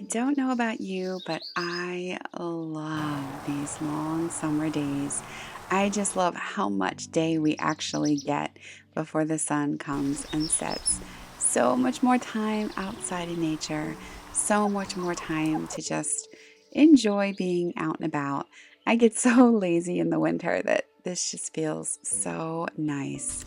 I don't know about you, but I love these long summer days. I just love how much day we actually get before the sun comes and sets. So much more time outside in nature, so much more time to just enjoy being out and about. I get so lazy in the winter that this just feels so nice.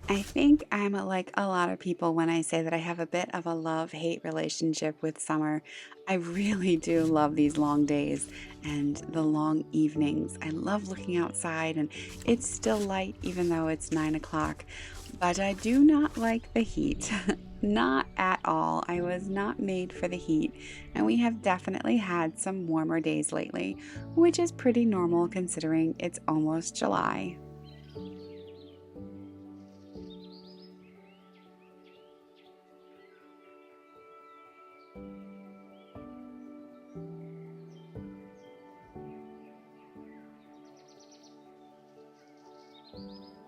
I think I'm like a lot of people when I say that I have a bit of a love-hate relationship with summer. I really do love these long days and the long evenings. I love looking outside and it's still light even though it's 9 o'clock. But I do not like the heat. Not at all. I was not made for the heat, and we have definitely had some warmer days lately, which is pretty normal considering it's almost July.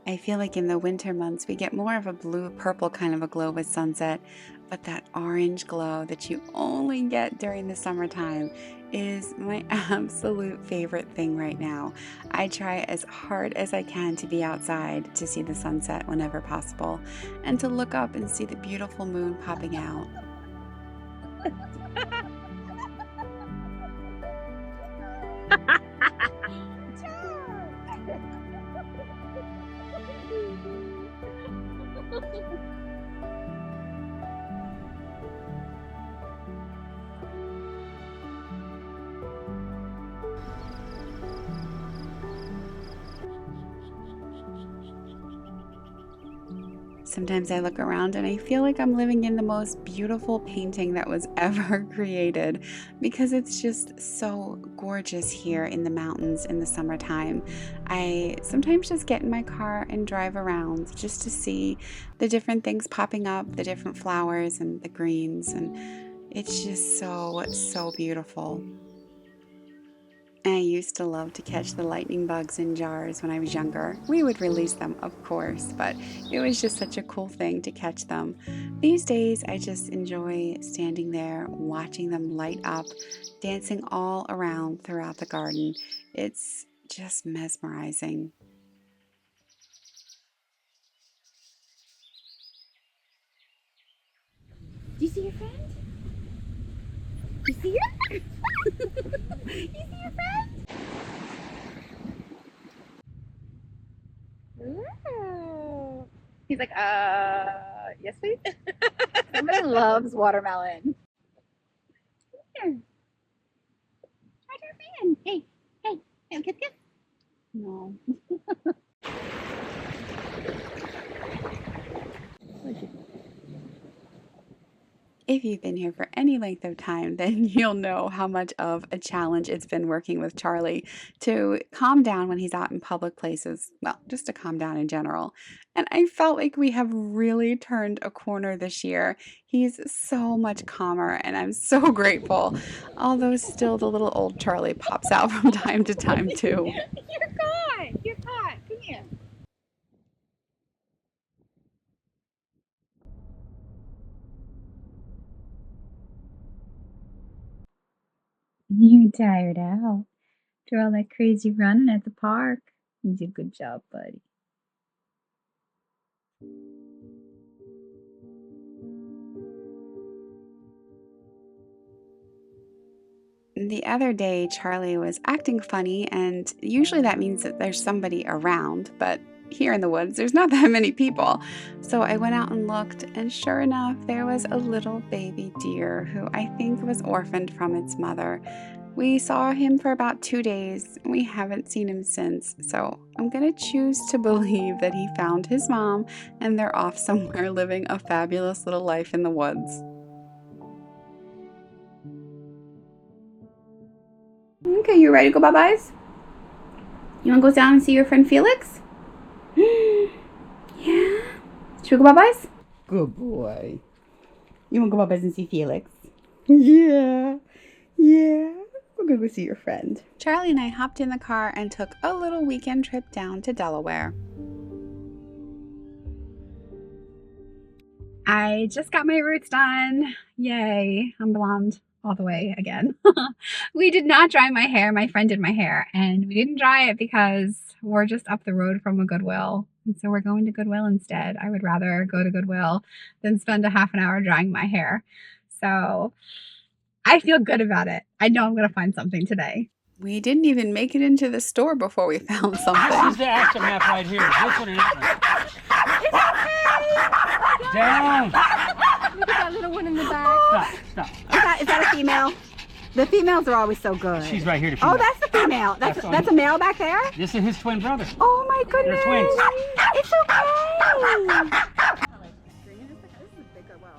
I feel like in the winter months we get more of a blue purple kind of a glow with sunset, but that orange glow that you only get during the summertime is my absolute favorite thing right now. I try as hard as I can to be outside to see the sunset whenever possible and to look up and see the beautiful moon popping out. Sometimes I look around and I feel like I'm living in the most beautiful painting that was ever created because it's just so gorgeous here in the mountains in the summertime. I sometimes just get in my car and drive around just to see the different things popping up, the different flowers and the greens, and it's just so beautiful. I used to love to catch the lightning bugs in jars when I was younger. We would release them, of course, but it was just such a cool thing to catch them. These days, I just enjoy standing there, watching them light up, dancing all around throughout the garden. It's just mesmerizing. Do you see your friend? You see her? You see your friend? Ooh. He's like, yes, please. Somebody loves watermelon. Here, try your friend. Hey, hey, hey, kiss, kiss. No. If you've been here for any length of time, then you'll know how much of a challenge it's been working with Charlie to calm down when he's out in public places. Well, just to calm down in general. And I felt like we have really turned a corner this year. He's so much calmer, and I'm so grateful. Although, still, the little old Charlie pops out from time to time, too. You're caught. You're caught. Come here. You're tired out after all that crazy running at the park. You did a good job, buddy. The other day, Charlie was acting funny, and usually that means that there's somebody around, but here in the woods, there's not that many people. So I went out and looked, and sure enough, there was a little baby deer who I think was orphaned from its mother. We saw him for about 2 days. We haven't seen him since, so I'm gonna choose to believe that he found his mom and they're off somewhere living a fabulous little life in the woods. Okay, you ready to go bye-byes? You wanna go down and see your friend Felix? Yeah? Should we go bye-byes? Good boy. You wanna go bye-byes and see Felix? Yeah. Yeah. We're gonna go see your friend. Charlie and I hopped in the car and took a little weekend trip down to Delaware. I just got my roots done. Yay, I'm blonde all the way again. We did not dry my hair. My friend did my hair, and we didn't dry it because we're just up the road from a Goodwill. And so we're going to Goodwill instead. I would rather go to Goodwill than spend a half an hour drying my hair. So I feel good about it. I know I'm going to find something today. We didn't even make it into the store before we found something. This is the aftermath right here. This one is down. Look at that little one in the back. Stop. Is that a female? The females are always so good. She's right here. The female. Oh, that's the female. That's a male back there? This is his twin brother. Oh my goodness. They're twins. It's okay.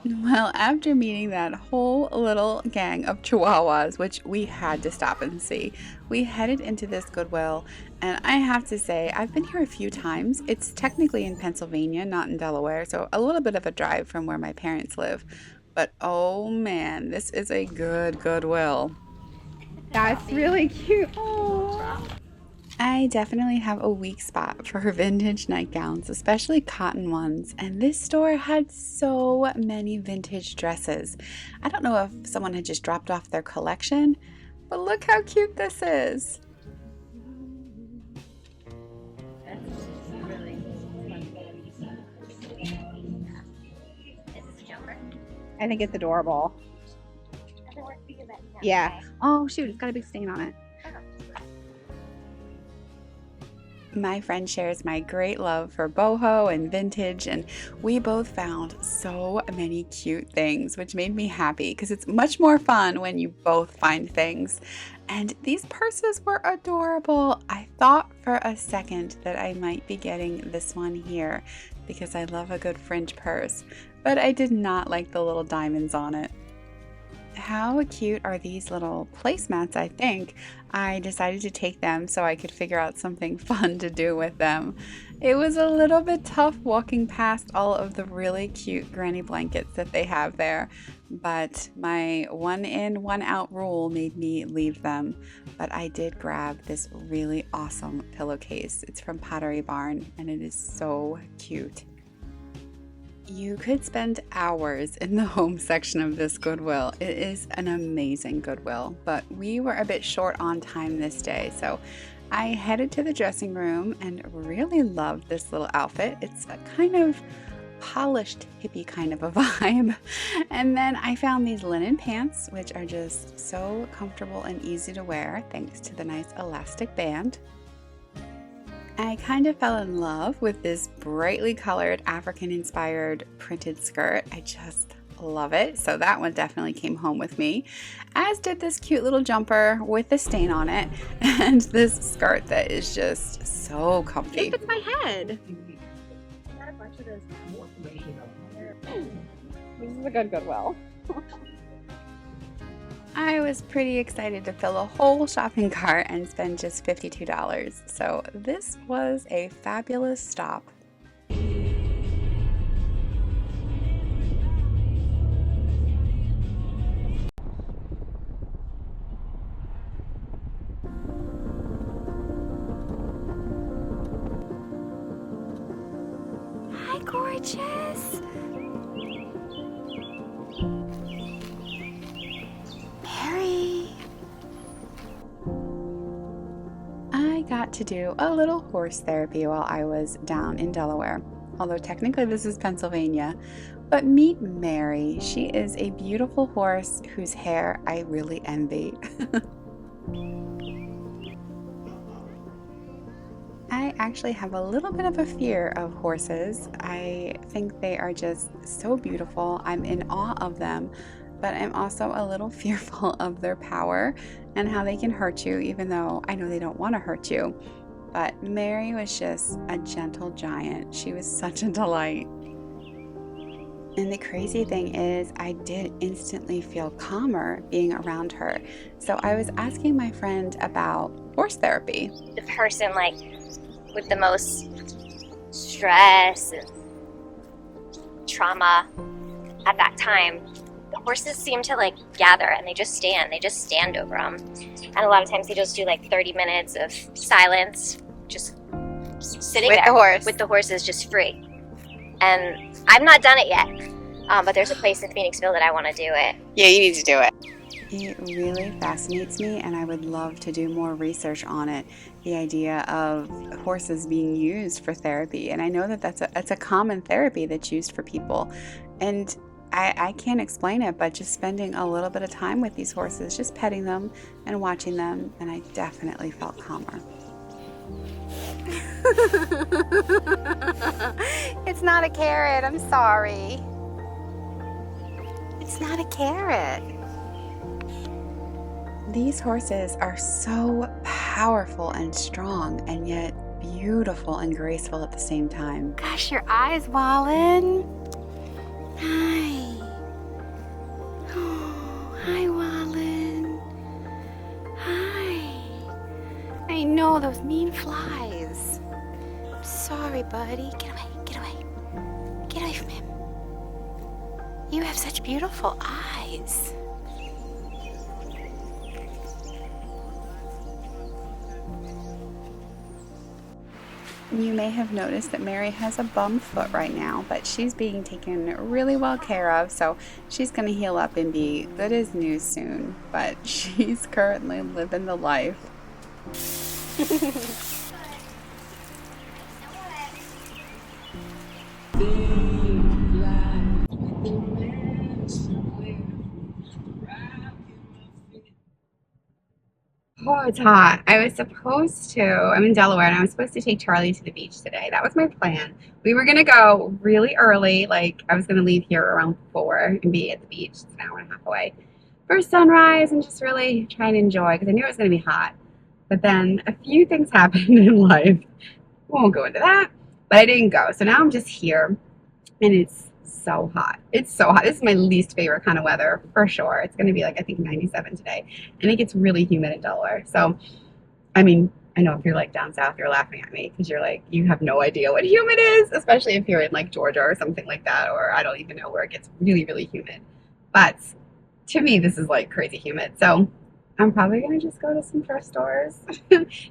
Well, after meeting that whole little gang of chihuahuas, which we had to stop and see, we headed into this Goodwill, and I have to say, I've been here a few times. It's technically in Pennsylvania, not in Delaware, so a little bit of a drive from where my parents live. But oh man, this is a good Goodwill. That's really cute. Aww. I definitely have a weak spot for vintage nightgowns, especially cotton ones, and this store had so many vintage dresses. I don't know if someone had just dropped off their collection, but look how cute this is. I think it's adorable. Yeah. Oh shoot, it's got a big stain on it. My friend shares my great love for boho and vintage, and we both found so many cute things, which made me happy because it's much more fun when you both find things. And these purses were adorable. I thought for a second that I might be getting this one here because I love a good fringe purse, but I did not like the little diamonds on it. How cute are these little placemats, I think. I decided to take them so I could figure out something fun to do with them. It was a little bit tough walking past all of the really cute granny blankets that they have there, but my one in, one out rule made me leave them. But I did grab this really awesome pillowcase. It's from Pottery Barn, and it is so cute. You could spend hours in the home section of this Goodwill. It is an amazing Goodwill, but we were a bit short on time this day, so I headed to the dressing room and really loved this little outfit. It's a kind of polished hippie kind of a vibe. And then I found these linen pants, which are just so comfortable and easy to wear thanks to the nice elastic band. I kind of fell in love with this brightly colored African-inspired printed skirt. I just love it. So that one definitely came home with me, as did this cute little jumper with a stain on it and this skirt that is just so comfy. It fits my head. This is a good Goodwill. I was pretty excited to fill a whole shopping cart and spend just $52, so this was a fabulous stop. Hi, gorgeous! I got to do a little horse therapy while I was down in Delaware, although technically this is Pennsylvania. But meet Mary. She is a beautiful horse whose hair I really envy. I actually have a little bit of a fear of horses. I think they are just so beautiful. I'm in awe of them, but I'm also a little fearful of their power and how they can hurt you, even though I know they don't want to hurt you. But Mary was just a gentle giant. She was such a delight. And the crazy thing is, I did instantly feel calmer being around her. So I was asking my friend about horse therapy. The person like with the most stress and trauma at that time, the horses seem to like gather and they just stand over them. And a lot of times they just do like 30 minutes of silence, just sitting with there the horse. With the horses just free. And I've not done it yet, But there's a place in Phoenixville that I want to do it. Yeah, you need to do it. It really fascinates me, and I would love to do more research on it. The idea of horses being used for therapy, and I know that that's a common therapy that's used for people. And I can't explain it, but just spending a little bit of time with these horses, just petting them and watching them, and I definitely felt calmer. It's not a carrot. I'm sorry. It's not a carrot. These horses are so powerful and strong, and yet beautiful and graceful at the same time. Gosh, your eyes, Wallen. Hi. Oh, hi, Wallen. Hi. I know those mean flies. I'm sorry, buddy. Get away. Get away. Get away from him. You have such beautiful eyes. You may have noticed that Mary has a bum foot right now, but she's being taken really well care of, so she's going to heal up and be good as new soon. But she's currently living the life. Oh, it's hot. I'm in Delaware, and I was supposed to take Charlie to the beach today. That was my plan. We were going to go really early, like I was going to leave here around 4 and be at the beach. It's an hour and a half away for sunrise and just really try and enjoy, because I knew it was going to be hot. But then a few things happened in life. Won't go into that, but I didn't go. So now I'm just here, and it's so hot. It's so hot. This is my least favorite kind of weather for sure. It's going to be like, I think 97 today, and it gets really humid in Delaware. So, I mean, I know if you're like down south, you're laughing at me because you're like, you have no idea what humid is, especially if you're in like Georgia or something like that, or I don't even know where it gets really, really humid. But to me, this is like crazy humid. So I'm probably going to just go to some thrift stores.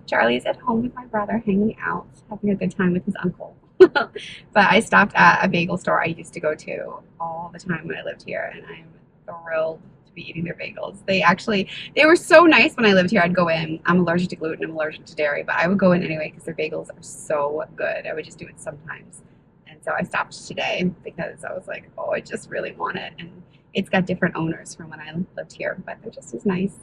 Charlie's at home with my brother, hanging out, having a good time with his uncle. But I stopped at a bagel store I used to go to all the time when I lived here, and I'm thrilled to be eating their bagels. They were so nice when I lived here. I'd go in. I'm allergic to gluten, I'm allergic to dairy, but I would go in anyway because their bagels are so good. I would just do it sometimes. And so I stopped today because I was like, oh, I just really want it. And it's got different owners from when I lived here, but they're just as nice.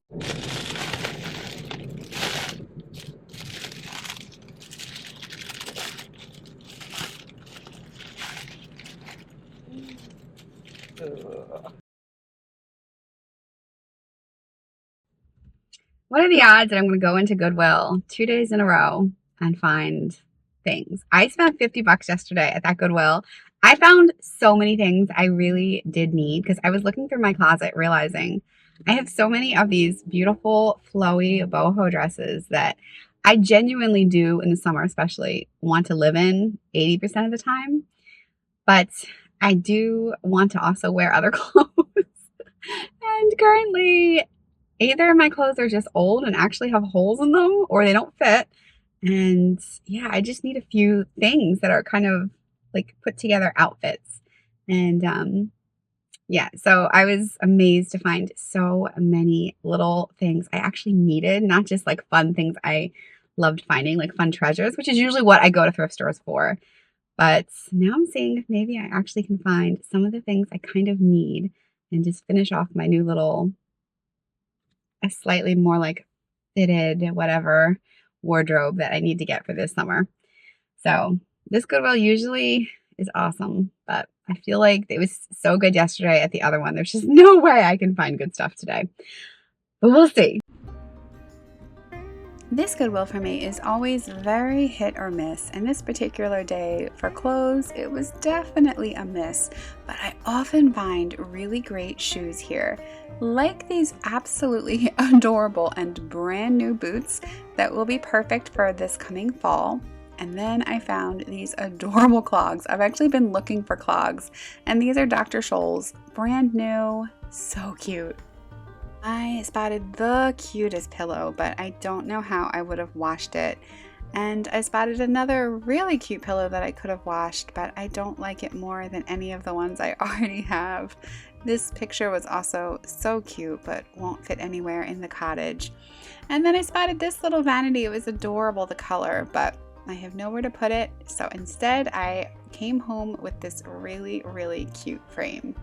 What are the odds that I'm going to go into Goodwill 2 days in a row and find things? I spent $50 yesterday at that Goodwill. I found so many things I really did need because I was looking through my closet realizing I have so many of these beautiful flowy boho dresses that I genuinely do in the summer especially want to live in 80% of the time. But I do want to also wear other clothes. And currently, either my clothes are just old and actually have holes in them, or they don't fit. And yeah, I just need a few things that are kind of like put together outfits. And yeah, so I was amazed to find so many little things I actually needed, not just like fun things I loved finding, like fun treasures, which is usually what I go to thrift stores for. But now I'm seeing if maybe I actually can find some of the things I kind of need and just finish off my new little, a slightly more like fitted whatever wardrobe that I need to get for this summer. So this Goodwill usually is awesome, but I feel like it was so good yesterday at the other one. There's just no way I can find good stuff today, but we'll see. This Goodwill for me is always very hit or miss, and this particular day for clothes, it was definitely a miss, but I often find really great shoes here, like these absolutely adorable and brand new boots that will be perfect for this coming fall. And then I found these adorable clogs. I've actually been looking for clogs, and these are Dr. Scholl's, brand new, so cute. I spotted the cutest pillow, but I don't know how I would have washed it And I spotted another really cute pillow that I could have washed, but I don't like it more than any of the ones I already have. This picture was also so cute, but won't fit anywhere in the cottage. And then I spotted this little vanity. It was adorable, the color, but I have nowhere to put it. So instead, I came home with this really, really cute frame.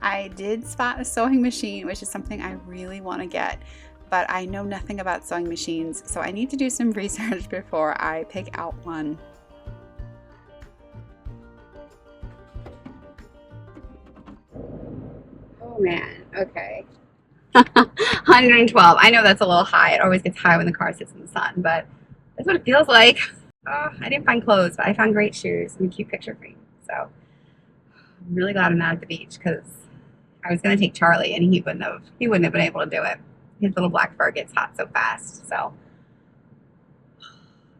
I did spot a sewing machine, which is something I really want to get, but I know nothing about sewing machines, so I need to do some research before I pick out one. Oh man, okay. 112. I know that's a little high. It always gets high when the car sits in the sun, but that's what it feels like. Oh, I didn't find clothes, but I found great shoes and a cute picture frame. So I'm really glad I'm not at the beach because I was going to take Charlie and he wouldn't have been able to do it. His little black fur gets hot so fast. So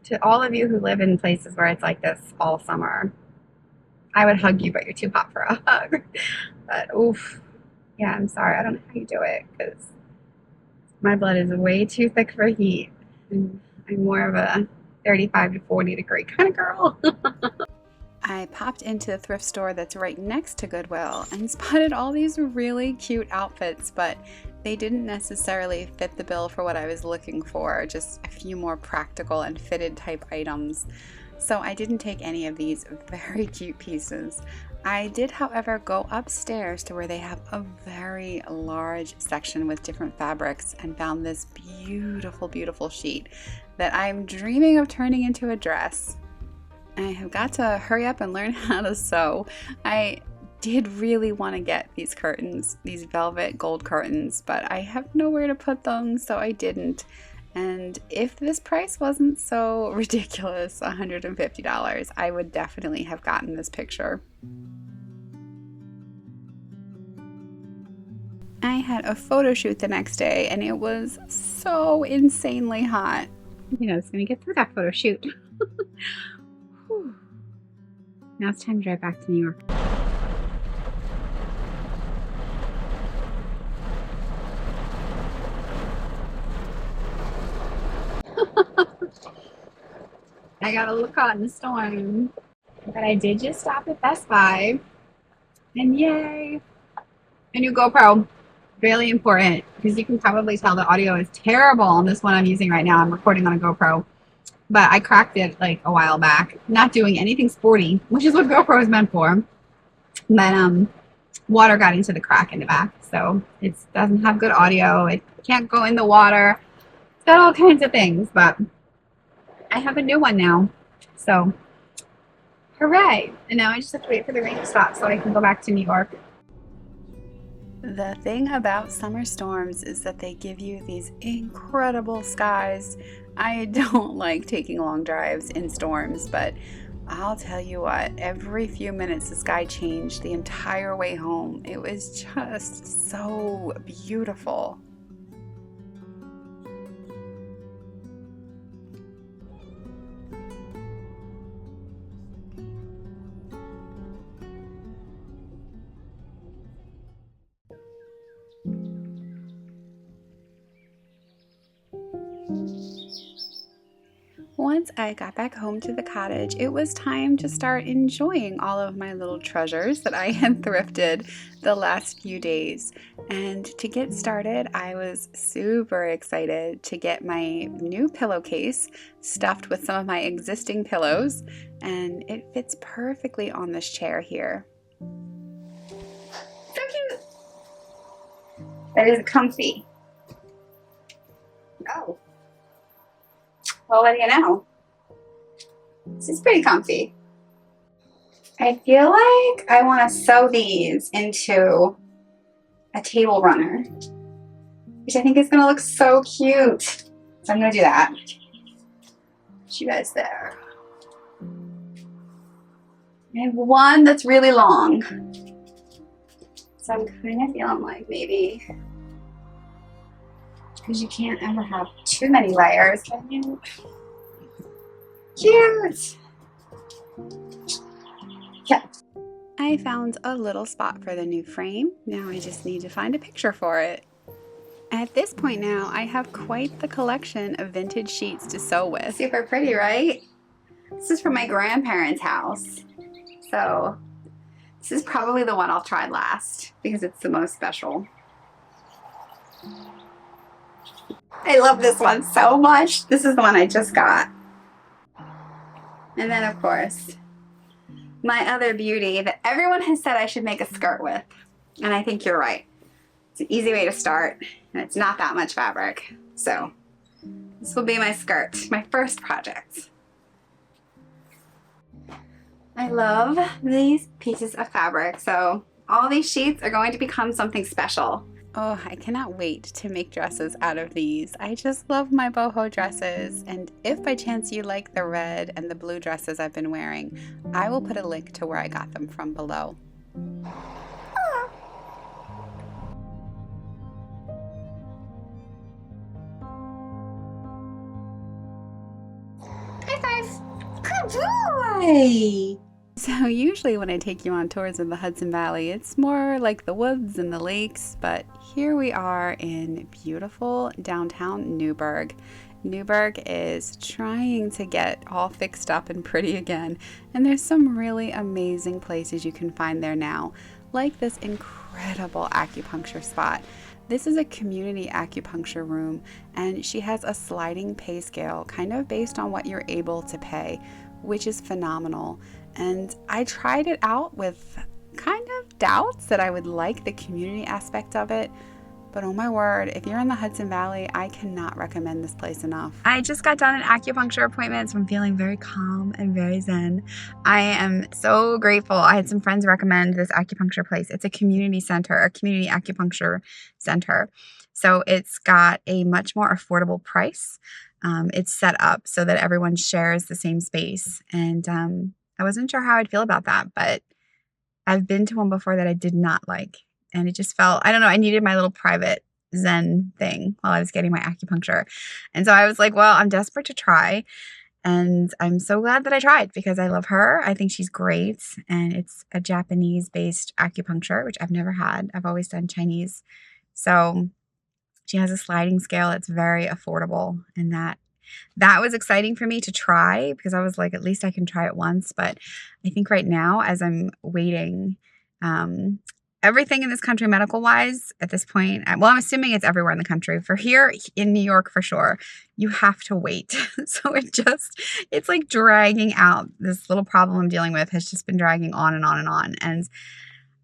to all of you who live in places where it's like this all summer, I would hug you, but you're too hot for a hug. But oof. Yeah, I'm sorry. I don't know how you do it because my blood is way too thick for heat. I'm more of a 35 to 40 degree kind of girl. I popped into the thrift store that's right next to Goodwill and spotted all these really cute outfits, but they didn't necessarily fit the bill for what I was looking for, just a few more practical and fitted type items. So I didn't take any of these very cute pieces. I did, however, go upstairs to where they have a very large section with different fabrics and found this beautiful, beautiful sheet that I'm dreaming of turning into a dress. I have got to hurry up and learn how to sew. I did really want to get these curtains, these velvet gold curtains, but I have nowhere to put them, so I didn't. And if this price wasn't so ridiculous, $150, I would definitely have gotten this picture. I had a photo shoot the next day and it was so insanely hot. You know, it's going to get through that photo shoot. Now it's time to drive back to New York. I got a little caught in the storm, but I did just stop at Best Buy, and yay, a new GoPro. Really important because you can probably tell the audio is terrible on this one I'm using right now. I'm recording on a GoPro, but I cracked it like a while back. Not doing anything sporty, which is what GoPro is meant for. But water got into the crack in the back, so it doesn't have good audio. It can't go in the water. It's got all kinds of things, but I have a new one now, so hooray! And now I just have to wait for the rain to stop so I can go back to New York. The thing about summer storms is that they give you these incredible skies. I don't like taking long drives in storms, but I'll tell you what, every few minutes the sky changed the entire way home. It was just so beautiful. Once I got back home to the cottage, it was time to start enjoying all of my little treasures that I had thrifted the last few days. And to get started, I was super excited to get my new pillowcase stuffed with some of my existing pillows, and it fits perfectly on this chair here. So cute! That is comfy. Oh. Well, what do you know? This is pretty comfy. I feel like I want to sew these into a table runner, which I think is going to look so cute. So I'm going to do that. Put you guys there. I have one that's really long. So I'm kind of feeling like maybe, because you can't ever have too many layers, can you? Cute! Yeah. I found a little spot for the new frame. Now I just need to find a picture for it. At this point now, I have quite the collection of vintage sheets to sew with. Super pretty, right? This is from my grandparents' house. So this is probably the one I'll try last because it's the most special. I love this one so much. This is the one I just got. And then of course, my other beauty that everyone has said I should make a skirt with. And I think you're right. It's an easy way to start and it's not that much fabric. So this will be my skirt, my first project. I love these pieces of fabric. So all these sheets are going to become something special. Oh, I cannot wait to make dresses out of these. I just love my boho dresses, and if by chance you like the red and the blue dresses I've been wearing, I will put a link to where I got them from below. High five! Good boy! So usually when I take you on tours of the Hudson Valley, it's more like the woods and the lakes, but here we are in beautiful downtown Newburgh. Newburgh is trying to get all fixed up and pretty again, and there's some really amazing places you can find there now, like this incredible acupuncture spot. This is a community acupuncture room, and she has a sliding pay scale kind of based on what you're able to pay, which is phenomenal. And I tried it out with kind of doubts that I would like the community aspect of it. But oh my word, if you're in the Hudson Valley, I cannot recommend this place enough. I just got done an acupuncture appointment, so I'm feeling very calm and very zen. I am so grateful. I had some friends recommend this acupuncture place. It's a community center, a community acupuncture center. So it's got a much more affordable price. It's set up so that everyone shares the same space. And I wasn't sure how I'd feel about that, but I've been to one before that I did not like. And it just felt, I don't know, I needed my little private zen thing while I was getting my acupuncture. And so I was like, well, I'm desperate to try. And I'm so glad that I tried because I love her. I think she's great. And it's a Japanese-based acupuncture, which I've never had. I've always done Chinese. So she has a sliding scale that's very affordable. And that was exciting for me to try because I was like, at least I can try it once. But I think right now, as I'm waiting, everything in this country medical wise at this point, well, I'm assuming it's everywhere in the country. For here in New York, for sure, you have to wait. So it's like dragging out. This little problem I'm dealing with has just been dragging on and on and on. And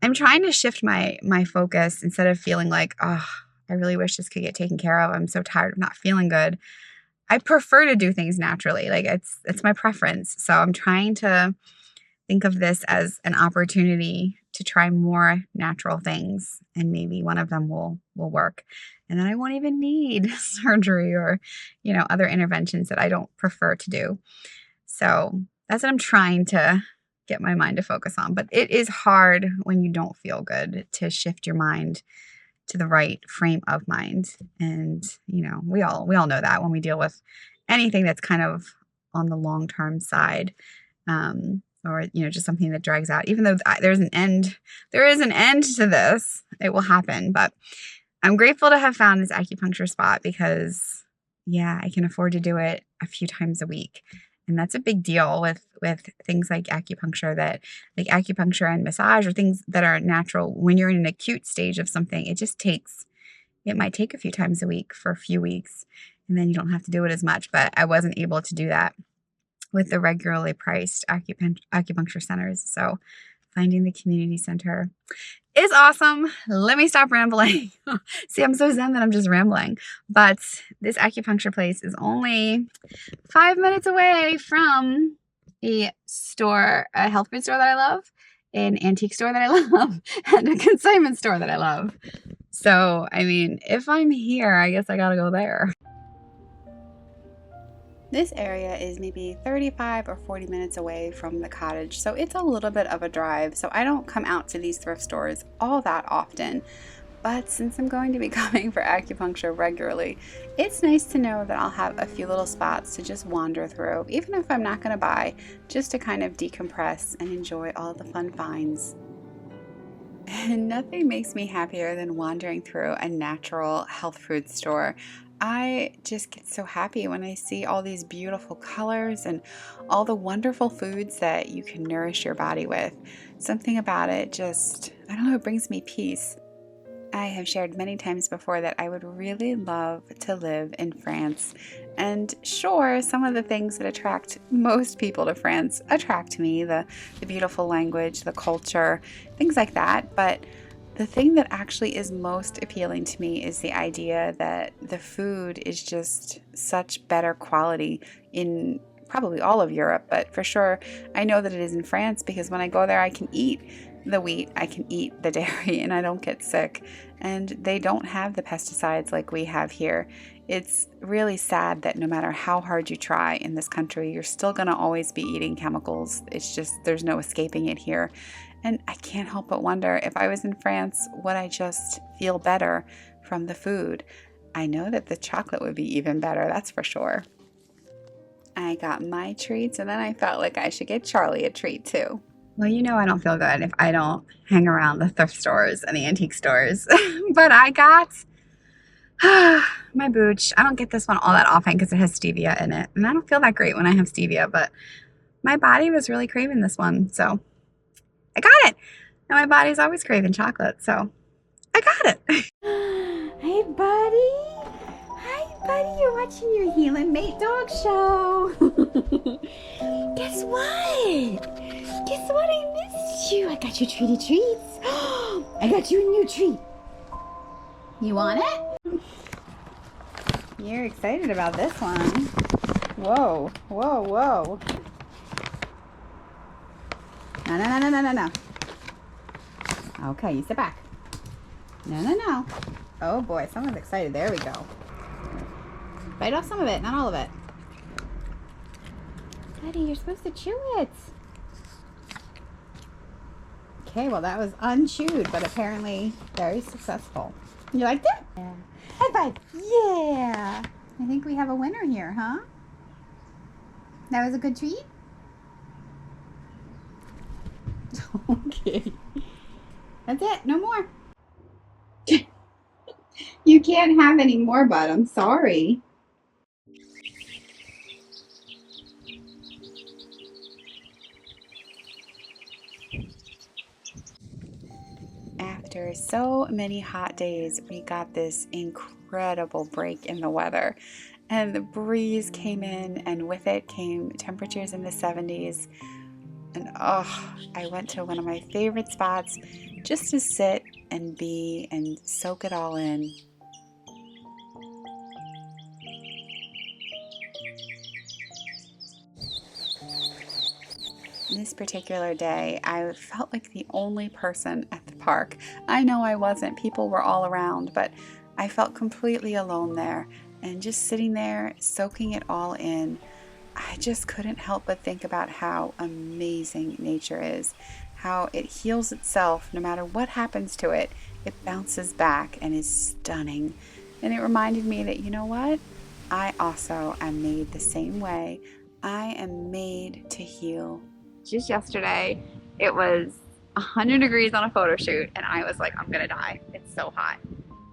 I'm trying to shift my focus instead of feeling like, oh, I really wish this could get taken care of. I'm so tired of not feeling good. I prefer to do things naturally. Like it's my preference. So I'm trying to think of this as an opportunity to try more natural things, and maybe one of them will work. And then I won't even need surgery or, other interventions that I don't prefer to do. So that's what I'm trying to get my mind to focus on. But it is hard when you don't feel good to shift your mind to the right frame of mind. And, we all know that when we deal with anything that's kind of on the long-term side, or, just something that drags out, even though there is an end to this, it will happen. But I'm grateful to have found this acupuncture spot because, I can afford to do it a few times a week. And that's a big deal with things like acupuncture and massage, or things that are natural. When you're in an acute stage of something, it might take a few times a week for a few weeks, and then you don't have to do it as much. But I wasn't able to do that with the regularly priced acupuncture centers. So finding the community center is awesome. Let me stop rambling. See, I'm so zen that I'm just rambling. But this acupuncture place is only 5 minutes away from a health food store that I love, an antique store that I love, and a consignment store that I love. So, if I'm here, I guess I gotta go there. This area is maybe 35 or 40 minutes away from the cottage, so it's a little bit of a drive. So I don't come out to these thrift stores all that often. But since I'm going to be coming for acupuncture regularly, it's nice to know that I'll have a few little spots to just wander through, even if I'm not going to buy, just to kind of decompress and enjoy all the fun finds. Nothing makes me happier than wandering through a natural health food store. I just get so happy when I see all these beautiful colors and all the wonderful foods that you can nourish your body with. Something about it just, I don't know, it brings me peace. I have shared many times before that I would really love to live in France. And sure, some of the things that attract most people to France attract me, the beautiful language, the culture, things like that. But the thing that actually is most appealing to me is the idea that the food is just such better quality in probably all of Europe, but for sure, I know that it is in France because when I go there, I can eat the wheat, I can eat the dairy, and I don't get sick. And they don't have the pesticides like we have here. It's really sad that no matter how hard you try in this country, you're still going to always be eating chemicals. It's just, there's no escaping it here. And I can't help but wonder if I was in France, would I just feel better from the food? I know that the chocolate would be even better, that's for sure. I got my treats, and then I felt like I should get Charlie a treat too. Well, you know I don't feel good if I don't hang around the thrift stores and the antique stores. But I got my booch. I don't get this one all that often because it has stevia in it. And I don't feel that great when I have stevia, but my body was really craving this one. So I got it. And my body's always craving chocolate. So I got it. Hey, buddy. Hi, buddy. You're watching your Healing Mate Dog Show. Guess what? Guess what? I missed you. I got you treaty treats. I got you a new treat. You want it? You're excited about this one. Whoa, whoa, whoa. No, no, no, no, no, no, no. Okay, you sit back. No, no, no. Oh boy, someone's excited. There we go. Bite off some of it, not all of it. Buddy, you're supposed to chew it. Okay, well that was unchewed, but apparently very successful. You liked it? Yeah. High five. Yeah. I think we have a winner here, huh? That was a good treat? Okay. That's it. No more. You can't have any more, bud. I'm sorry. After so many hot days, we got this incredible break in the weather. And the breeze came in, and with it came temperatures in the 70s. And oh, I went to one of my favorite spots just to sit and be and soak it all in. This particular day, I felt like the only person at the park. I know I wasn't, people were all around, but I felt completely alone there. And just sitting there, soaking it all in, I just couldn't help but think about how amazing nature is, how it heals itself no matter what happens to it. It bounces back and is stunning. And it reminded me that, you know what? I also am made the same way. I am made to heal. Just yesterday, it was 100 degrees on a photo shoot, and I was like, I'm gonna die. It's so hot.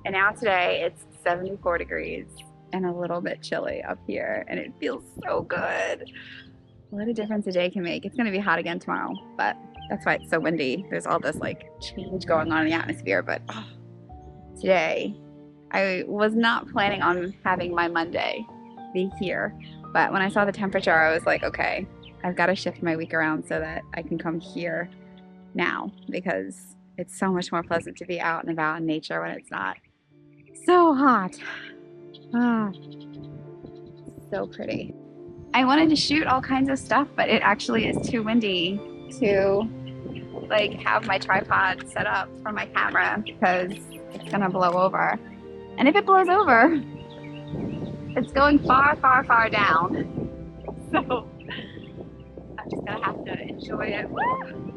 And now today, it's 74 degrees and a little bit chilly up here, and it feels so good. What a difference a day can make. It's gonna be hot again tomorrow, but that's why it's so windy. There's all this like change going on in the atmosphere, but today, I was not planning on having my Monday be here, but when I saw the temperature, I was like, okay, I've got to shift my week around so that I can come here now, because it's so much more pleasant to be out and about in nature when it's not so hot. Ah, so pretty. I wanted to shoot all kinds of stuff, but it actually is too windy to like have my tripod set up for my camera because it's gonna blow over. And if it blows over, it's going far, far, far down. So I'm just gonna have to enjoy it. Woo!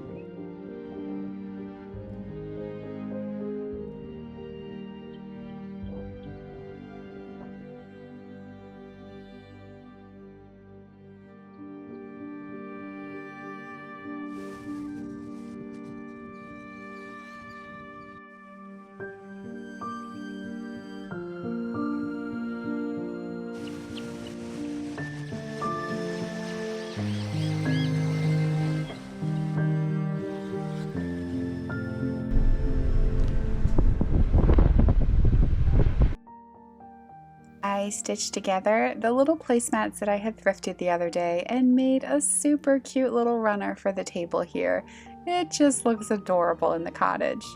I stitched together the little placemats that I had thrifted the other day and made a super cute little runner for the table here. It just looks adorable in the cottage.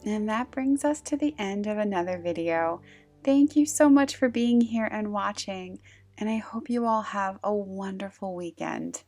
And that brings us to the end of another video. Thank you so much for being here and watching, and I hope you all have a wonderful weekend.